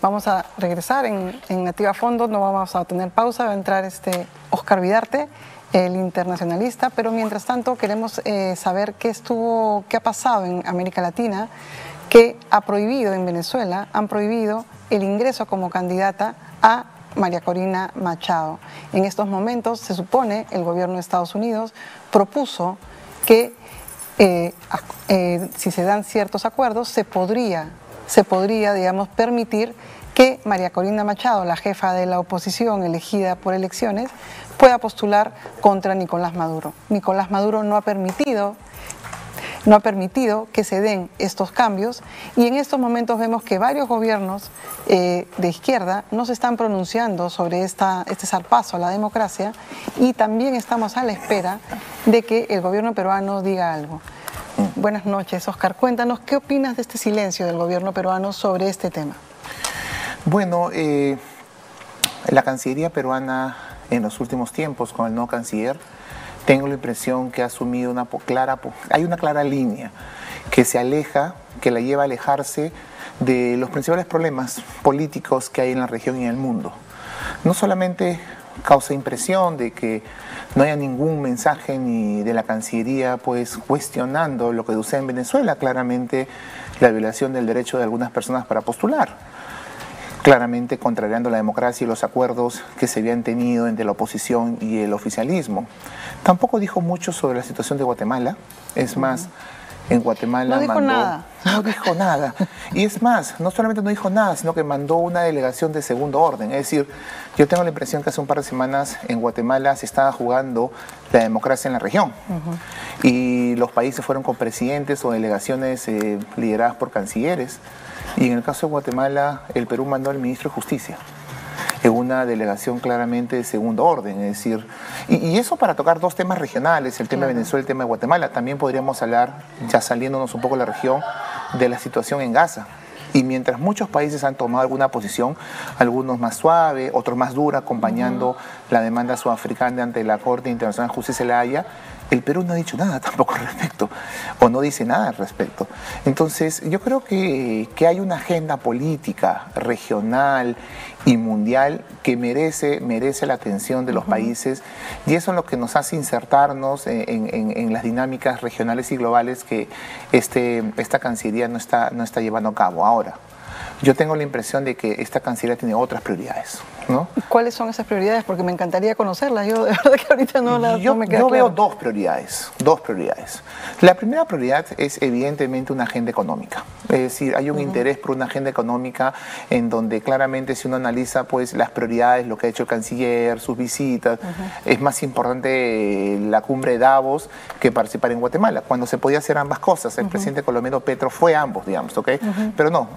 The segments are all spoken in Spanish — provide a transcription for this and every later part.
Vamos a regresar en Nativa Fondo, no vamos a tener pausa, va a entrar Oscar Vidarte, el internacionalista, pero mientras tanto queremos saber qué ha pasado en América Latina, que ha prohibido en Venezuela, han prohibido el ingreso como candidata a María Corina Machado. En estos momentos, se supone, el gobierno de Estados Unidos propuso que si se dan ciertos acuerdos, se podría, digamos, permitir que María Corina Machado, la jefa de la oposición elegida por elecciones, pueda postular contra Nicolás Maduro. Nicolás Maduro no ha permitido que se den estos cambios y en estos momentos vemos que varios gobiernos de izquierda no se están pronunciando sobre este zarpazo a la democracia y también estamos a la espera de que el gobierno peruano diga algo. Buenas noches, Oscar. Cuéntanos, ¿qué opinas de este silencio del gobierno peruano sobre este tema? Bueno, la Cancillería peruana en los últimos tiempos con el nuevo canciller, tengo la impresión que ha asumido hay una clara línea que se aleja, que la lleva a alejarse de los principales problemas políticos que hay en la región y en el mundo. No solamente causa impresión de que no haya ningún mensaje ni de la Cancillería pues cuestionando lo que sucede en Venezuela, claramente la violación del derecho de algunas personas para postular, claramente contrariando la democracia y los acuerdos que se habían tenido entre la oposición y el oficialismo. Tampoco dijo mucho sobre la situación de Guatemala, es más, en Guatemala no dijo nada. No dijo nada. Y es más, no solamente no dijo nada, sino que mandó una delegación de segundo orden. Es decir, yo tengo la impresión que hace un par de semanas en Guatemala se estaba jugando la democracia en la región. Y los países fueron con presidentes o delegaciones lideradas por cancilleres. Y en el caso de Guatemala, el Perú mandó al ministro de Justicia en una delegación claramente de segundo orden, es decir, y eso para tocar dos temas regionales, el tema de Venezuela y el tema de Guatemala. También podríamos hablar, ya saliéndonos un poco de la región, de la situación en Gaza. Y mientras muchos países han tomado alguna posición, algunos más suave, otros más dura, acompañando la demanda sudafricana ante la Corte Internacional de Justicia de la Haya, el Perú no ha dicho nada tampoco al respecto, o no dice nada al respecto. Entonces, yo creo que hay una agenda política, regional y mundial que merece la atención de los países, y eso es lo que nos hace insertarnos en las dinámicas regionales y globales que esta Cancillería no está llevando a cabo ahora. Yo tengo la impresión de que esta Cancillería tiene otras prioridades, ¿no? ¿Cuáles son esas prioridades? Porque me encantaría conocerlas. Yo de verdad que ahorita no me queda Yo claro. veo dos prioridades. La primera prioridad es evidentemente una agenda económica. Es decir, hay un interés por una agenda económica en donde claramente si uno analiza pues las prioridades, lo que ha hecho el canciller, sus visitas, es más importante la cumbre de Davos que participar en Guatemala, cuando se podía hacer ambas cosas. El presidente colombiano Petro fue ambos, digamos, ¿ok? Pero no,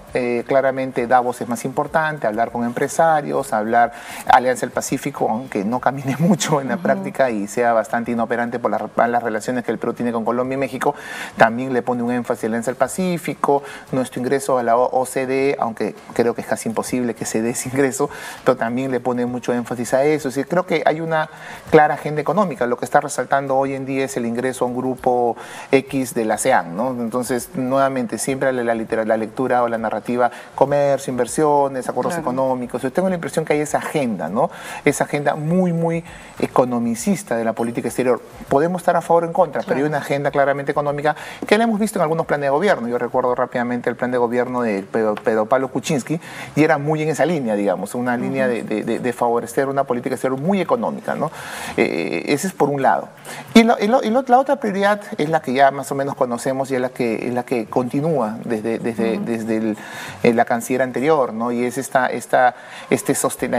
claramente Davos es más importante, hablar con empresarios, hablar Alianza del Pacífico, aunque no camine mucho en la práctica y sea bastante inoperante por las relaciones que el Perú tiene con Colombia y México, también le pone un énfasis a Alianza del Pacífico, nuestro ingreso a la OCDE, aunque creo que es casi imposible que se dé ese ingreso, pero también le pone mucho énfasis a eso. Es decir, creo que hay una clara agenda económica. Lo que está resaltando hoy en día es el ingreso a un grupo X de la ASEAN, ¿no? Entonces, nuevamente, siempre la lectura o la narrativa, comercio, inversiones, acuerdos económicos. Yo tengo la impresión que hay esa agenda, ¿no? Esa agenda muy, muy economicista de la política exterior. Podemos estar a favor o en contra, pero hay una agenda claramente económica que la hemos visto en algunos planes de gobierno. Yo recuerdo rápidamente el plan de gobierno de Pedro Pablo Kuczynski y era muy en esa línea, digamos, una línea de favorecer una política exterior muy económica, ¿no? Ese es por un lado. Y la otra prioridad es la que ya más o menos conocemos y es la que continúa desde la canciller anterior, ¿no? Y es la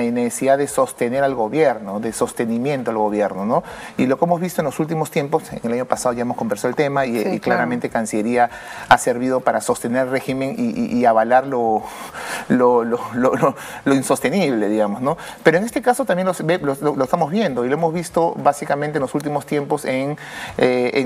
necesidad de sostener al gobierno, de sostenimiento al gobierno, ¿no? Y lo que hemos visto en los últimos tiempos, en el año pasado ya hemos conversado el tema y claramente Cancillería ha servido para sostener el régimen y avalar lo insostenible, digamos, ¿no? Pero en este caso también lo estamos viendo y lo hemos visto básicamente en los últimos tiempos en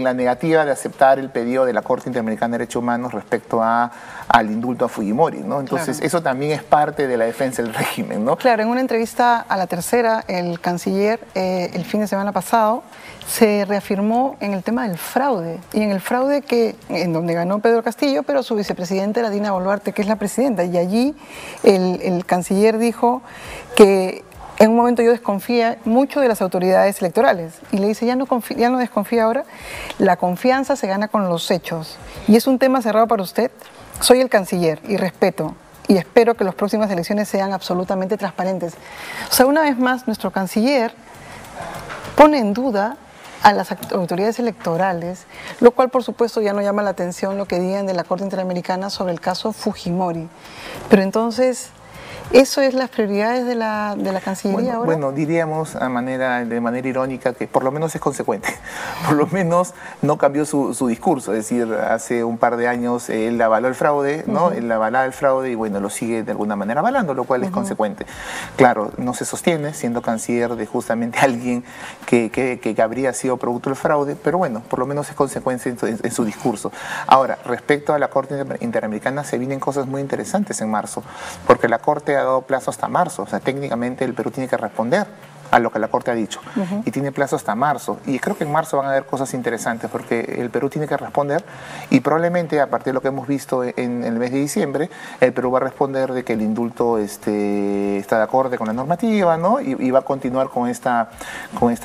la negativa de aceptar el pedido de la Corte Interamericana de Derechos Humanos respecto al indulto a Fujimori, ¿no? Entonces, Entonces, eso también es parte de la defensa del régimen, ¿no? Claro, en una entrevista a La Tercera, el canciller, el fin de semana pasado, se reafirmó en el tema del fraude, y en el fraude en donde ganó Pedro Castillo, pero su vicepresidenta era Dina Boluarte, que es la presidenta, y allí el canciller dijo que en un momento yo desconfía mucho de las autoridades electorales, y le dice, ya no desconfía ahora, la confianza se gana con los hechos, y es un tema cerrado para usted. Soy el canciller y respeto, y espero que las próximas elecciones sean absolutamente transparentes. O sea, una vez más, nuestro canciller pone en duda a las autoridades electorales, lo cual por supuesto ya no llama la atención lo que digan de la Corte Interamericana sobre el caso Fujimori. Pero entonces, ¿eso es las prioridades de la Cancillería ahora? Bueno, diríamos de manera irónica que por lo menos es consecuente, por lo menos no cambió su discurso, es decir, hace un par de años él avaló el fraude, ¿no? Él avalaba el fraude y bueno, lo sigue de alguna manera avalando, lo cual es consecuente. Claro, no se sostiene siendo canciller de justamente alguien que habría sido producto del fraude, pero bueno, por lo menos es consecuencia en su discurso. Ahora, respecto a la Corte Interamericana, se vienen cosas muy interesantes en marzo, porque la Corte ha dado plazo hasta marzo, o sea, técnicamente el Perú tiene que responder a lo que la Corte ha dicho, y tiene plazo hasta marzo, y creo que en marzo van a haber cosas interesantes, porque el Perú tiene que responder, y probablemente a partir de lo que hemos visto en el mes de diciembre, el Perú va a responder de que el indulto está de acuerdo con la normativa, ¿no? Y va a continuar con esta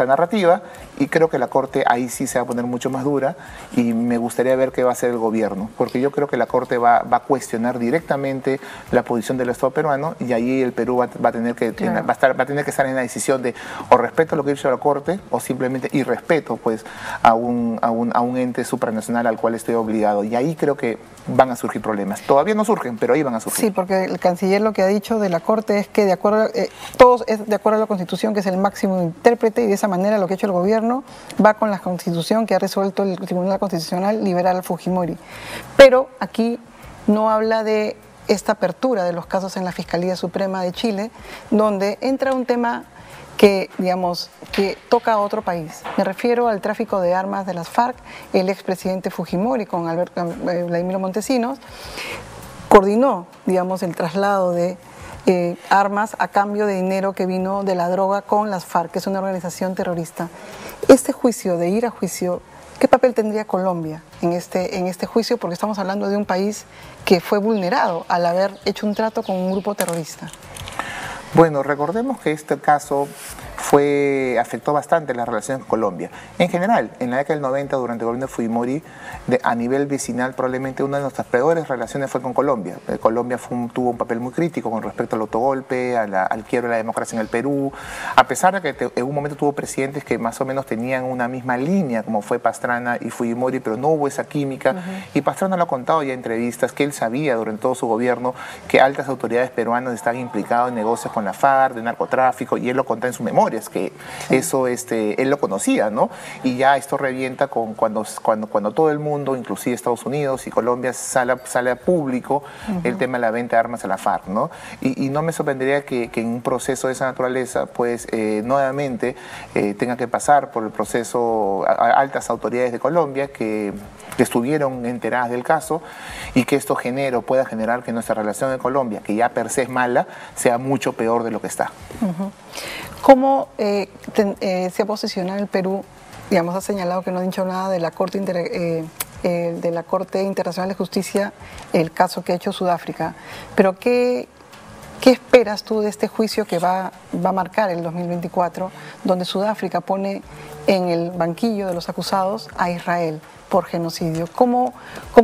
narrativa, y creo que la Corte ahí sí se va a poner mucho más dura, y me gustaría ver qué va a hacer el gobierno, porque yo creo que la Corte va a cuestionar directamente la posición del Estado peruano, y ahí el Perú va a tener que estar en la decisión de o respeto a lo que dice la Corte o simplemente irrespeto pues a un ente supranacional al cual estoy obligado, y ahí creo que van a surgir problemas. Todavía no surgen, pero ahí van a surgir. Sí, porque el canciller lo que ha dicho de la Corte es que todos es de acuerdo a la Constitución, que es el máximo intérprete, y de esa manera lo que ha hecho el gobierno va con la Constitución que ha resuelto el Tribunal Constitucional liberar al Fujimori. Pero aquí no habla de esta apertura de los casos en la Fiscalía Suprema de Chile, donde entra un tema que, digamos, que toca a otro país. Me refiero al tráfico de armas de las FARC. El expresidente Fujimori con Vladimiro Montesinos coordinó, digamos, el traslado de armas a cambio de dinero que vino de la droga con las FARC, que es una organización terrorista. Este juicio, de ir a juicio, ¿qué papel tendría Colombia en este juicio? Porque estamos hablando de un país que fue vulnerado al haber hecho un trato con un grupo terrorista. Bueno, recordemos que este caso afectó bastante las relaciones con Colombia. En general, en la década del 90, durante el gobierno de Fujimori, a nivel vecinal, probablemente una de nuestras peores relaciones fue con Colombia. Colombia tuvo un papel muy crítico con respecto al autogolpe, al quiebre de la democracia en el Perú, a pesar de que en un momento tuvo presidentes que más o menos tenían una misma línea, como fue Pastrana y Fujimori, pero no hubo esa química. Y Pastrana lo ha contado ya en entrevistas, que él sabía durante todo su gobierno que altas autoridades peruanas estaban implicadas en negocios con la FARC, de narcotráfico, y él lo contó en sus memorias, que eso él lo conocía, ¿no? Y ya esto revienta cuando todo el mundo, inclusive Estados Unidos y Colombia, sale a público el tema de la venta de armas a la FARC, ¿no? Y no me sorprendería que en un proceso de esa naturaleza, pues nuevamente tenga que pasar por el proceso a altas autoridades de Colombia que estuvieron enteradas del caso, y que esto pueda generar que nuestra relación de Colombia, que ya per se es mala, sea mucho peor de lo que está. ¿Cómo se ha posicionado el Perú? Digamos, ha señalado que no ha dicho nada de la Corte Internacional de Justicia, el caso que ha hecho Sudáfrica, pero ¿qué esperas tú de este juicio que va a marcar el 2024, donde Sudáfrica pone en el banquillo de los acusados a Israel por genocidio? ¿Cómo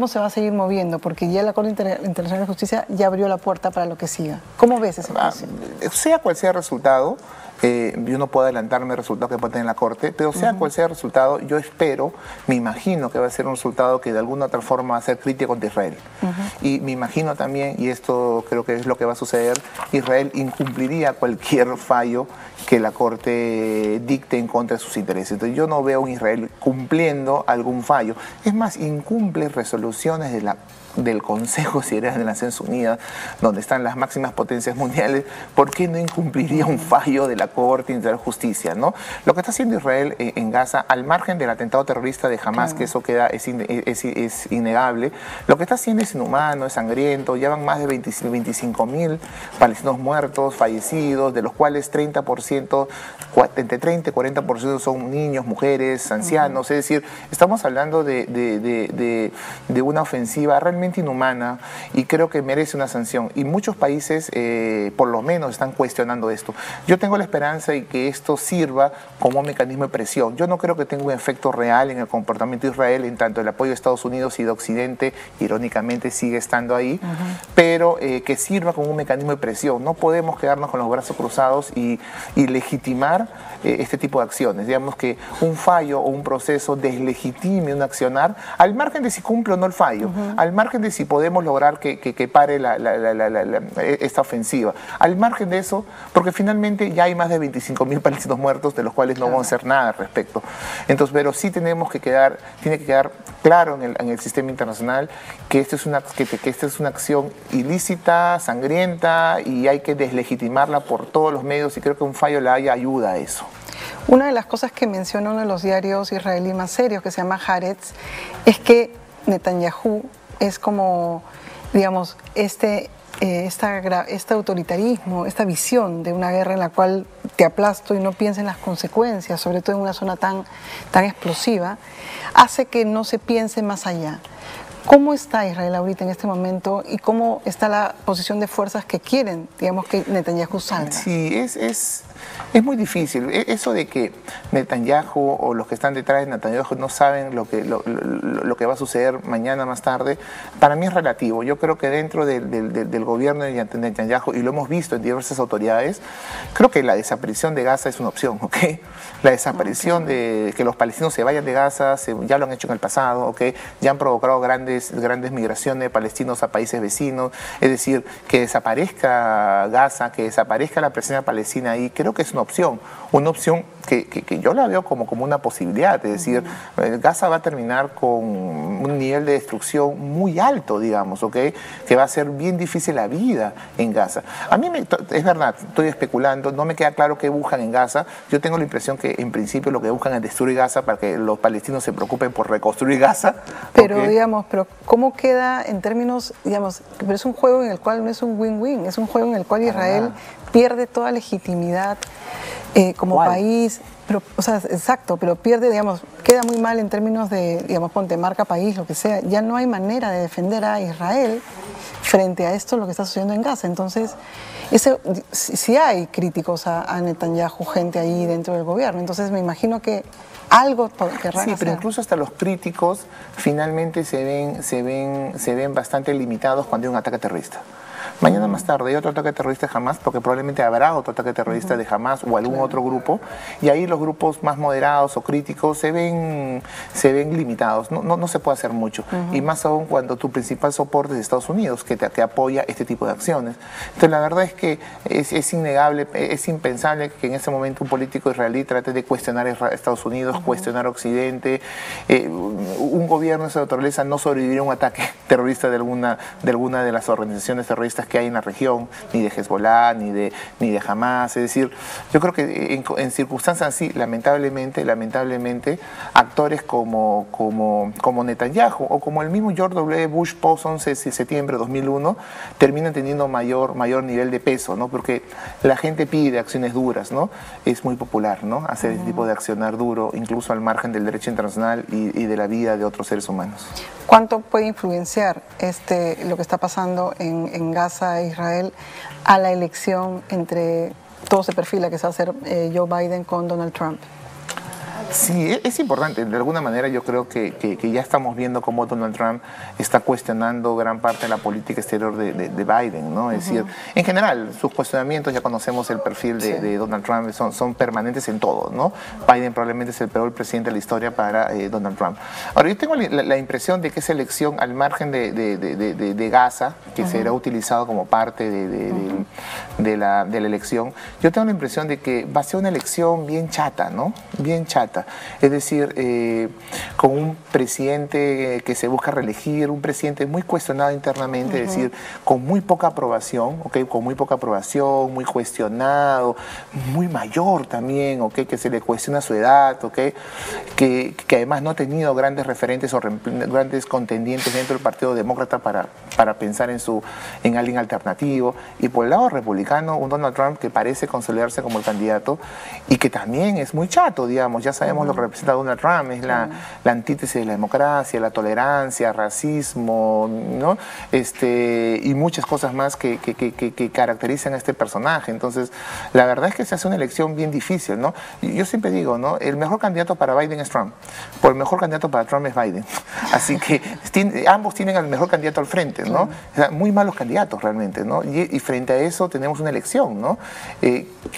se va a seguir moviendo? Porque ya la Corte Internacional de Justicia ya abrió la puerta para lo que siga. ¿Cómo ves ese juicio? Sea cual sea el resultado, yo no puedo adelantarme el resultado que puede tener la Corte, pero sea cual sea el resultado, yo espero, me imagino que va a ser un resultado que de alguna otra forma va a ser crítico contra Israel. Y me imagino también, y esto creo que es lo que va a suceder, Israel incumpliría cualquier fallo que la Corte dicte en contra de sus intereses. Entonces yo no veo a un Israel cumpliendo algún fallo. Es más, incumple resoluciones de la del Consejo de Seguridad de las Naciones Unidas, donde están las máximas potencias mundiales, ¿por qué no incumpliría un fallo de la Corte Internacional de Justicia, ¿no? Lo que está haciendo Israel en Gaza, al margen del atentado terrorista de Hamas, que eso es innegable, lo que está haciendo es inhumano, es sangriento. Llevan más de 25.000 palestinos muertos, fallecidos, de los cuales 30%, entre 30 y 40% son niños, mujeres, ancianos. Es decir, estamos hablando de una ofensiva realmente inhumana, y creo que merece una sanción. Y muchos países, por lo menos, están cuestionando esto. Yo tengo la esperanza de que esto sirva como un mecanismo de presión. Yo no creo que tenga un efecto real en el comportamiento de Israel, en tanto el apoyo de Estados Unidos y de Occidente, irónicamente, sigue estando ahí, pero que sirva como un mecanismo de presión. No podemos quedarnos con los brazos cruzados y legitimar este tipo de acciones. Digamos que un fallo o un proceso deslegitime un accionar, al margen de si cumple o no el fallo, al margen de si podemos lograr que pare esta ofensiva, al margen de eso, porque finalmente ya hay más de 25.000 palestinos muertos, de los cuales no vamos a hacer nada al respecto. Entonces, pero sí tiene que quedar claro en el sistema internacional que esta es una acción ilícita, sangrienta, y hay que deslegitimarla por todos los medios, y creo que un fallo La Haya ayuda a eso. Una de las cosas que menciona uno de los diarios israelíes más serios, que se llama Haaretz, es que Netanyahu es como, digamos, este autoritarismo, esta visión de una guerra en la cual te aplasto y no piensa en las consecuencias, sobre todo en una zona tan explosiva, hace que no se piense más allá. ¿Cómo está Israel ahorita en este momento y cómo está la posición de fuerzas que quieren, digamos, que Netanyahu salga? Sí, es muy difícil. Eso de que Netanyahu o los que están detrás de Netanyahu no saben lo que va a suceder mañana más tarde, para mí es relativo. Yo creo que dentro del gobierno de Netanyahu, y lo hemos visto en diversas autoridades, creo que la desaparición de Gaza es una opción, ¿ok? La desaparición de que los palestinos se vayan de Gaza, ya lo han hecho en el pasado, ¿ok? Ya han provocado grandes migraciones de palestinos a países vecinos. Es decir, que desaparezca Gaza, que desaparezca la presencia palestina ahí, creo que es una opción que yo la veo como una posibilidad. Es decir, Gaza va a terminar con un nivel de destrucción muy alto, digamos, ¿ok? Que va a ser bien difícil la vida en Gaza. A mí, es verdad, estoy especulando, no me queda claro qué buscan en Gaza. Yo tengo la impresión que en principio lo que buscan es destruir Gaza para que los palestinos se preocupen por reconstruir Gaza. Pero, digamos, ¿cómo queda en términos, digamos, pero es un juego en el cual no es un win-win, es un juego en el cual Israel pierde toda legitimidad como país, pero, o sea, exacto, pero pierde, digamos, queda muy mal en términos de, digamos, ponte marca país, lo que sea, ya no hay manera de defender a Israel frente a esto, lo que está sucediendo en Gaza. Entonces, sí hay críticos a Netanyahu, gente ahí dentro del gobierno, entonces me imagino que algo querrán hacer. Sí, pero incluso hasta los críticos finalmente se ven bastante limitados cuando hay un ataque terrorista. Mañana más tarde hay otro ataque terrorista de Hamas, porque probablemente habrá otro ataque terrorista de Hamas o algún otro grupo, y ahí los grupos más moderados o críticos se ven limitados, no se puede hacer mucho, y más aún cuando tu principal soporte es Estados Unidos, que apoya este tipo de acciones. Entonces la verdad es que es innegable, es impensable que en ese momento un político israelí trate de cuestionar a Estados Unidos, cuestionar a Occidente. Un gobierno de esa naturaleza no sobreviviría a un ataque terrorista de alguna de las organizaciones terroristas que hay en la región, ni de Hezbollah, ni de Hamas. Es decir, yo creo que en circunstancias así, lamentablemente, actores como Netanyahu o como el mismo George W. Bush post 11 de septiembre de 2001 terminan teniendo mayor nivel de peso, ¿no? Porque la gente pide acciones duras, ¿no? Es muy popular, ¿no? Hacer este tipo de accionar duro, incluso al margen del derecho internacional y de la vida de otros seres humanos. ¿Cuánto puede influenciar lo que está pasando en Gaza e Israel a la elección entre todo se perfila que se va a hacer Joe Biden con Donald Trump? Sí, es importante. De alguna manera yo creo que ya estamos viendo cómo Donald Trump está cuestionando gran parte de la política exterior de Biden, ¿no? Es decir, en general, sus cuestionamientos, ya conocemos el perfil de Donald Trump, son permanentes en todo, ¿no? Biden probablemente es el peor presidente de la historia para Donald Trump. Ahora, yo tengo la impresión de que esa elección, al margen de Gaza, que será utilizado como parte de la elección, yo tengo la impresión de que va a ser una elección bien chata, ¿no? Bien chata. Es decir, con un presidente que se busca reelegir, un presidente muy cuestionado internamente, es decir, con muy poca aprobación, ¿ok? Con muy poca aprobación, muy cuestionado, muy mayor también, ¿ok? Que se le cuestiona su edad, ¿ok? Que además no ha tenido grandes referentes o grandes contendientes dentro del Partido Demócrata para pensar en alguien alternativo. Y por el lado republicano, un Donald Trump que parece consolidarse como el candidato y que también es muy chato, digamos. Ya sabemos lo que representa Donald Trump, es la antítesis de la democracia, la tolerancia, racismo, ¿no? Y muchas cosas más que caracterizan a este personaje. Entonces, la verdad es que se hace una elección bien difícil, ¿no? Yo siempre digo, ¿no? El mejor candidato para Biden es Trump, por el mejor candidato para Trump es Biden. Así que ambos tienen al mejor candidato al frente, ¿no? O sea, muy malos candidatos realmente, ¿no? Y frente a eso tenemos una elección, ¿no?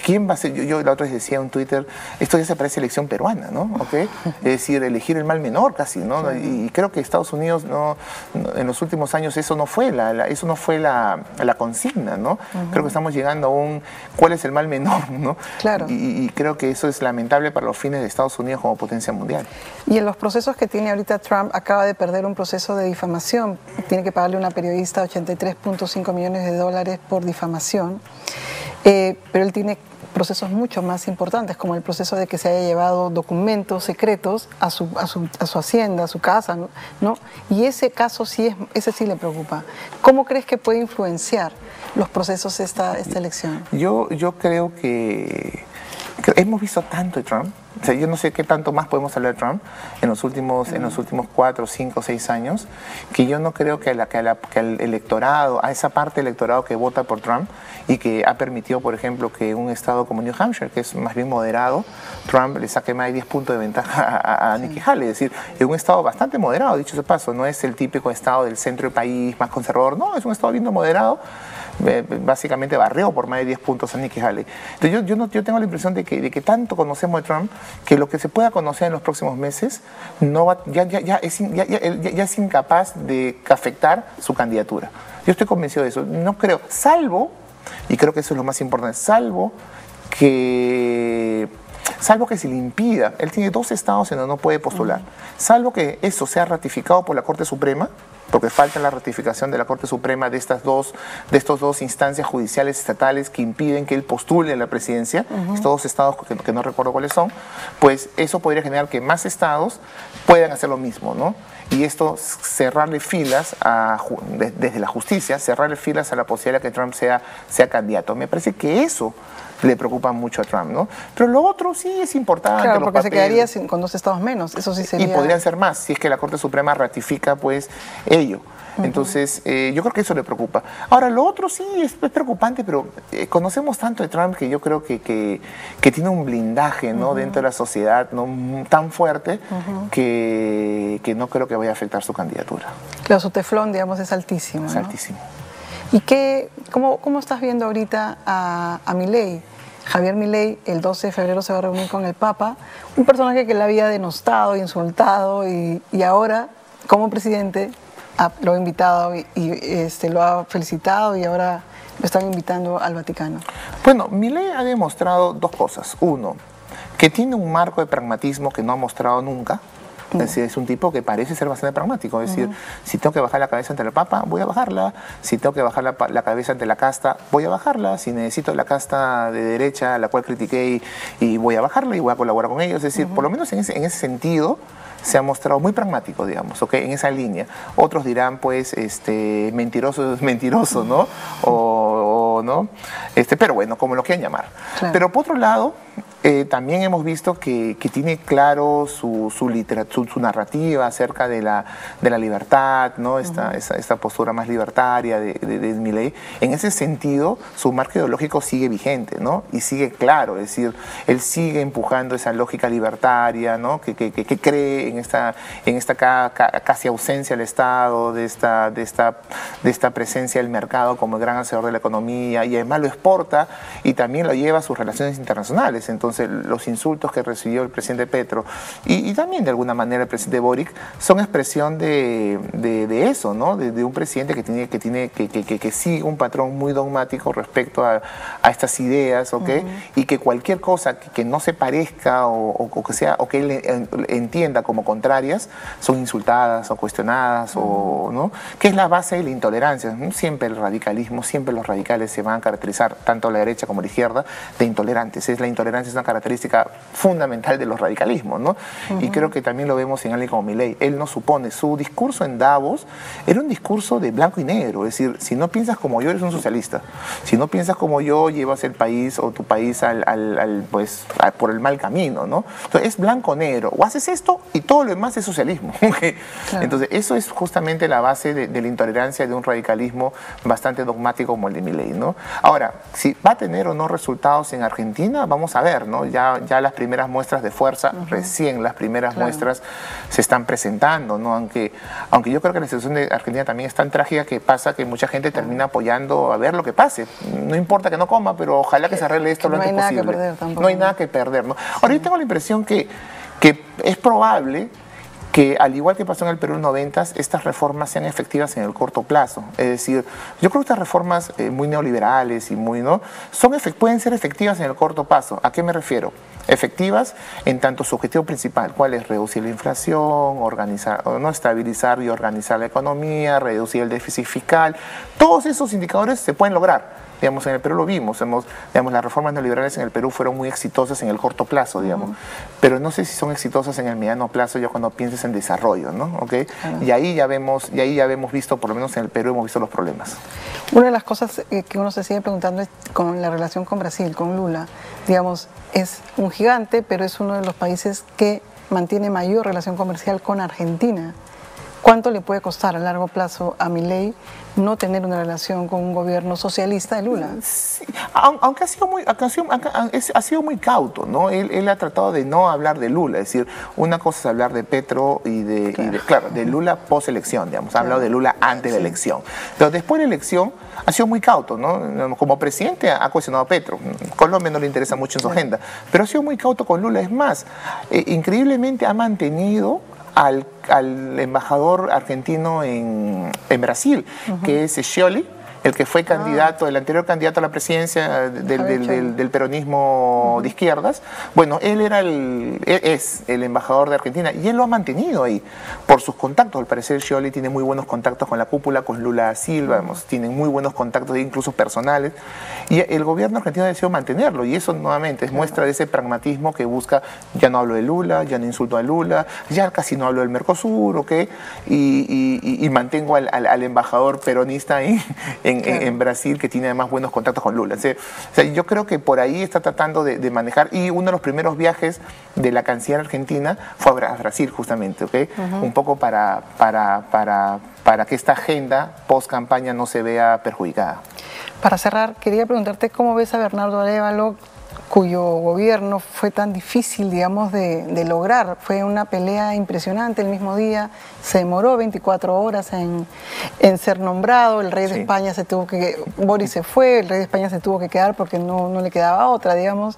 ¿Quién va a ser? Yo la otra vez decía en Twitter, esto ya se parece a elección peruana, ¿no? ¿Okay? Es decir, elegir el mal menor casi, ¿no? Y creo que Estados Unidos en los últimos años eso no fue la consigna, ¿no? Creo que estamos llegando a ¿cuál es el mal menor, ¿no? Claro. Y creo que eso es lamentable para los fines de Estados Unidos como potencia mundial. Y en los procesos que tiene ahorita Trump, acaba de perder un proceso de difamación. Tiene que pagarle a una periodista $83.5 millones por difamación. Pero él tiene procesos mucho más importantes, como el proceso de que se haya llevado documentos secretos a su hacienda, a su casa, ¿no? Y ese caso ese sí le preocupa. ¿Cómo crees que puede influenciar los procesos esta elección? Yo creo que hemos visto tanto de Trump. O sea, yo no sé qué tanto más podemos hablar de Trump en los últimos 4, 5, 6 años, que yo no creo que al electorado, a esa parte del electorado que vota por Trump y que ha permitido, por ejemplo, que un estado como New Hampshire, que es más bien moderado, Trump le saque más de 10 puntos de ventaja a Nikki Haley. Es decir, es un estado bastante moderado, dicho ese paso, no es el típico estado del centro del país más conservador, no, es un estado bien moderado. Básicamente barrió por más de 10 puntos a Nikki Haley. Entonces yo tengo la impresión de que tanto conocemos de Trump que lo que se pueda conocer en los próximos meses ya es incapaz de afectar su candidatura. Yo estoy convencido de eso. No creo, salvo, y creo que eso es lo más importante, salvo que se le impida, él tiene 2 estados en donde no puede postular, salvo que eso sea ratificado por la Corte Suprema, porque falta la ratificación de la Corte Suprema de estos dos instancias judiciales estatales que impiden que él postule a la presidencia, estos 2 estados que no recuerdo cuáles son, pues eso podría generar que más estados puedan hacer lo mismo, ¿no? Y esto cerrarle filas desde la justicia, cerrarle filas a la posibilidad de que Trump sea candidato. Me parece que eso le preocupa mucho a Trump, ¿no? Pero lo otro sí es importante. Claro, porque se quedaría con 2 estados menos, eso sí sería... Y podrían ser más, si es que la Corte Suprema ratifica, pues, ello. Entonces, yo creo que eso le preocupa. Ahora, lo otro sí es preocupante, pero conocemos tanto de Trump que yo creo que tiene un blindaje, ¿no? Dentro de la sociedad, ¿no? Tan fuerte que no creo que vaya a afectar su candidatura. Claro, su teflón, digamos, es altísimo, Es ¿no? altísimo. ¿Y cómo estás viendo ahorita a Milei? Javier Milei el 12 de febrero se va a reunir con el Papa, un personaje que le había denostado, insultado y ahora, como presidente, lo ha invitado y lo ha felicitado y ahora lo están invitando al Vaticano. Bueno, Milei ha demostrado 2 cosas. Uno, que tiene un marco de pragmatismo que no ha mostrado nunca. Es decir, es un tipo que parece ser bastante pragmático. Es decir, si tengo que bajar la cabeza ante el Papa, voy a bajarla. Si tengo que bajar la cabeza ante la casta, voy a bajarla. Si necesito la casta de derecha, la cual critiqué, y voy a bajarla y voy a colaborar con ellos. Es decir, por lo menos en ese sentido se ha mostrado muy pragmático, digamos, ¿okay? En esa línea. Otros dirán, pues, mentiroso es mentiroso, ¿no? O no, pero bueno, como lo quieran llamar. Claro. Pero por otro lado, también hemos visto que tiene claro su narrativa acerca de la libertad, ¿no? Esta postura más libertaria de Milei. En ese sentido, su marco ideológico sigue vigente, ¿no? Y sigue claro, es decir, él sigue empujando esa lógica libertaria, ¿no? Que cree en esta casi ausencia del Estado, de esta presencia del mercado como el gran hacedor de la economía, y además lo exporta y también lo lleva a sus relaciones internacionales. radicales. Entonces, los insultos que recibió el presidente Petro y también de alguna manera el presidente Boric son expresión de eso, ¿no? De un presidente que sigue un patrón muy dogmático respecto a estas ideas, ¿ok? Y que cualquier cosa que no se parezca o que él entienda como contrarias son insultadas o cuestionadas, ¿no? Que es la base de la intolerancia. Siempre el radicalismo, siempre los radicales se van a caracterizar, tanto la derecha como la izquierda, de intolerantes. La intolerancia es una característica fundamental de los radicalismos, ¿no? Y creo que también lo vemos en alguien como Milei. Él no supone, su discurso en Davos era un discurso de blanco y negro, es decir, si no piensas como yo, eres un socialista. Si no piensas como yo, llevas el país o tu país por el mal camino, ¿no? Entonces, es blanco o negro, o haces esto y todo lo demás es socialismo. Claro. Entonces, eso es justamente la base de la intolerancia de un radicalismo bastante dogmático como el de Milei, ¿no? Ahora, si va a tener o no resultados en Argentina, vamos a ver, ¿no? Ya las primeras muestras de fuerza, recién las primeras muestras se están presentando, ¿no? Aunque yo creo que la situación de Argentina también es tan trágica que pasa que mucha gente termina apoyando a ver lo que pase. No importa que no coma, pero ojalá que se arregle esto lo antes posible. No hay nada que perder tampoco. No hay nada que perder, ¿no? Ahora yo tengo la impresión que es probable que, al igual que pasó en el Perú en los 90s, estas reformas sean efectivas en el corto plazo. Es decir, yo creo que estas reformas muy neoliberales y muy, ¿no? pueden ser efectivas en el corto plazo. ¿A qué me refiero? Efectivas en tanto su objetivo principal, ¿cuál es? Reducir la inflación, estabilizar y organizar la economía, reducir el déficit fiscal. Todos esos indicadores se pueden lograr. Digamos, en el Perú lo vimos, las reformas neoliberales en el Perú fueron muy exitosas en el corto plazo, digamos, pero no sé si son exitosas en el mediano plazo ya cuando pienses en desarrollo, ¿no? ¿Okay? Y ahí ya hemos visto, por lo menos en el Perú hemos visto los problemas. Una de las cosas que uno se sigue preguntando es con la relación con Brasil, con Lula, digamos, es un gigante, pero es uno de los países que mantiene mayor relación comercial con Argentina. ¿Cuánto le puede costar a largo plazo a Milei no tener una relación con un gobierno socialista de Lula? Sí, aunque ha sido muy cauto, ¿no? Él ha tratado de no hablar de Lula, es decir, una cosa es hablar de Petro y de Lula post-elección, digamos, ha hablado de Lula antes de la elección. Pero después de la elección ha sido muy cauto, ¿no? Como presidente ha cuestionado a Petro, Colombia no le interesa mucho en su agenda, pero ha sido muy cauto con Lula. Es más, increíblemente ha mantenido al embajador argentino en Brasil, que es Scioli, el que fue candidato, el anterior candidato a la presidencia del peronismo de izquierdas. Bueno, él es el embajador de Argentina y él lo ha mantenido ahí por sus contactos. Al parecer Scioli tiene muy buenos contactos con la cúpula, con Lula da Silva, tienen muy buenos contactos incluso personales, y el gobierno argentino ha decidido mantenerlo, y eso nuevamente es muestra de ese pragmatismo que busca: ya no hablo de Lula, ya no insulto a Lula, ya casi no hablo del Mercosur, ¿ok? Y mantengo al embajador peronista en Brasil, que tiene además buenos contactos con Lula. O sea, yo creo que por ahí está tratando de manejar, y uno de los primeros viajes de la canciller argentina fue a Brasil justamente, ¿ok? Un poco para que esta agenda post-campaña no se vea perjudicada. Para cerrar, quería preguntarte cómo ves a Bernardo Arévalo, cuyo gobierno fue tan difícil, digamos, de lograr. Fue una pelea impresionante el mismo día, se demoró 24 horas en ser nombrado, el rey de España Boris se fue, el rey de España se tuvo que quedar porque no le quedaba otra, digamos.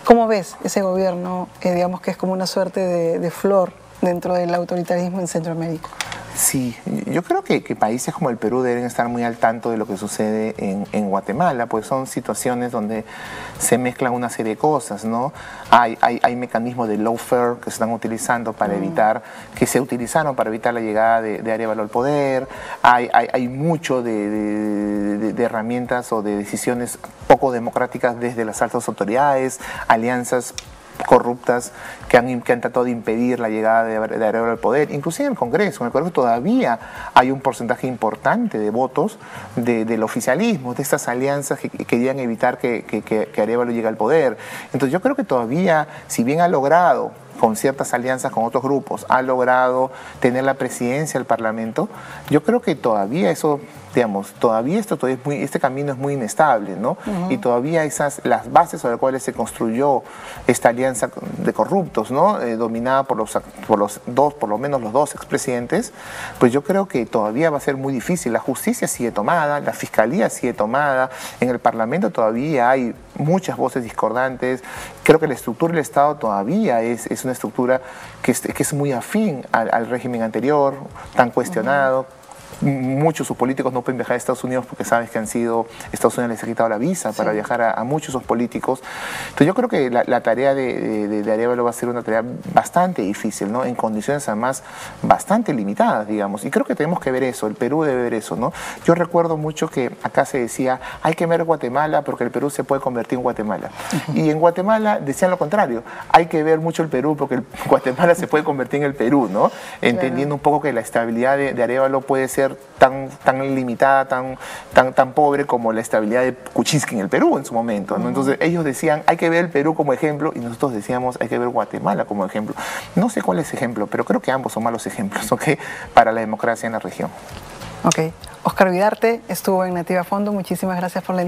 ¿Cómo ves ese gobierno, digamos, que es como una suerte de flor dentro del autoritarismo en Centroamérica? Sí, yo creo que países como el Perú deben estar muy al tanto de lo que sucede en Guatemala, pues son situaciones donde se mezclan una serie de cosas, ¿no? Hay mecanismos de lawfare que se están utilizando para se utilizaron para evitar la llegada de Arévalo al poder. Hay mucho de herramientas o de decisiones poco democráticas desde las altas autoridades, alianzas corruptas que han tratado de impedir la llegada de Arévalo al poder, inclusive en el Congreso todavía hay un porcentaje importante de votos del oficialismo, de estas alianzas que querían evitar que Arévalo llegue al poder. Entonces yo creo que todavía, si bien ha logrado con ciertas alianzas con otros grupos, ha logrado tener la presidencia del Parlamento, yo creo que todavía eso, digamos, este camino es muy inestable, ¿no? Y todavía las bases sobre las cuales se construyó esta alianza de corruptos, ¿no? Dominada por lo menos los dos expresidentes, pues yo creo que todavía va a ser muy difícil. La justicia sigue tomada, la fiscalía sigue tomada, en el Parlamento todavía hay muchas voces discordantes. Creo que la estructura del Estado todavía es una estructura que es muy afín al régimen anterior, tan cuestionado. Muchos de sus políticos no pueden viajar a Estados Unidos porque sabes que Estados Unidos les ha quitado la visa para viajar a muchos de sus políticos. Entonces yo creo que la tarea de Arévalo va a ser una tarea bastante difícil, ¿no? En condiciones además bastante limitadas, digamos. Y creo que tenemos que ver eso, el Perú debe ver eso, ¿no? Yo recuerdo mucho que acá se decía, hay que ver Guatemala porque el Perú se puede convertir en Guatemala. Y en Guatemala decían lo contrario, hay que ver mucho el Perú porque Guatemala se puede convertir en el Perú, ¿no? Entendiendo un poco que la estabilidad de Arévalo puede ser tan limitada, tan pobre como la estabilidad de Kuczynski en el Perú en su momento, ¿no? Entonces ellos decían, hay que ver el Perú como ejemplo, y nosotros decíamos, hay que ver Guatemala como ejemplo. No sé cuál es el ejemplo, pero creo que ambos son malos ejemplos, ¿ok? Para la democracia en la región. Ok. Oscar Vidarte estuvo en Nativa Fondo. Muchísimas gracias por la